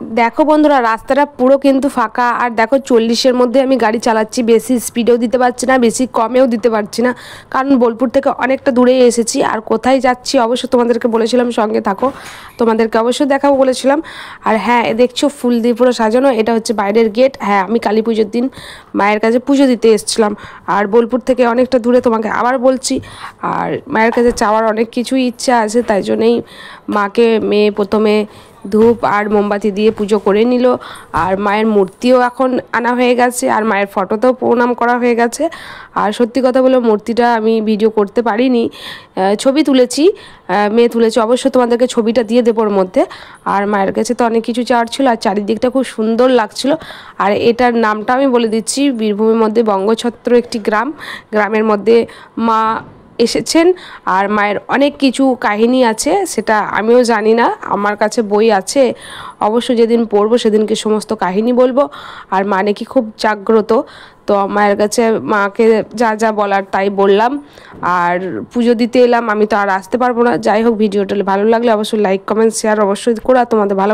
দেখো বন্ধুরা, রাস্তাটা পুরো কিন্তু ফাঁকা। আর দেখো 40-এর মধ্যে আমি গাড়ি চালাচ্ছি, বেশি স্পিডেও দিতে পারছি না, বেশি কমেও দিতে পারছি না, কারণ বোলপুর থেকে অনেকটা দূরে এসেছি। আর কোথায় যাচ্ছি অবশ্য তোমাদেরকে বলেছিলাম সঙ্গে থাকো, তোমাদেরকে অবশ্যই দেখাবো বলেছিলাম। আর হ্যাঁ, দেখছো ফুল দিয়ে পুরো সাজানো, এটা হচ্ছে বাইরের গেট। হ্যাঁ, আমি কালী পুজোর দিন মায়ের কাছে পুজো দিতে এসেছিলাম। আর বোলপুর থেকে অনেকটা দূরে, তোমাকে আবার বলছি। আর মায়ের কাছে চাওয়ার অনেক কিছুই ইচ্ছা আছে, তাই জন্যেই মাকে মেয়ে প্রথমে ধূপ আর মোমবাতি দিয়ে পুজো করে নিল। আর মায়ের মূর্তিও এখন আনা হয়ে গেছে, আর মায়ের ফটোতেও প্রণাম করা হয়ে গেছে। আর সত্যি কথা বলে মূর্তিটা আমি ভিডিও করতে পারিনি, ছবি তুলেছি, মেয়ে তুলেছি। অবশ্যই তোমাদেরকে ছবিটা দিয়ে দেবো ওর মধ্যে। আর মায়ের কাছে তো অনেক কিছু চাওয়ার ছিল, আর চারিদিকটা খুব সুন্দর লাগছিল। আর এটার নামটা আমি বলে দিচ্ছি, বীরভূমের মধ্যে বঙ্গছত্র একটি গ্রামের মধ্যে মা এসেছেন। আর মায়ের অনেক কিছু কাহিনী আছে, সেটা আমিও জানি না, আমার কাছে বই আছে, অবশ্য যেদিন পড়বো সেদিনকে সমস্ত কাহিনী বলবো। আর মা নাকি খুব জাগ্রত, তো মায়ের কাছে মাকে যা যা বলার তাই বললাম। আর পুজো দিতে এলাম, আমি তো আর আসতে পারবো না। যাই হোক, ভিডিওটা ভালো লাগলে অবশ্যই লাইক কমেন্ট শেয়ার অবশ্যই করে, আর তোমাদের ভালো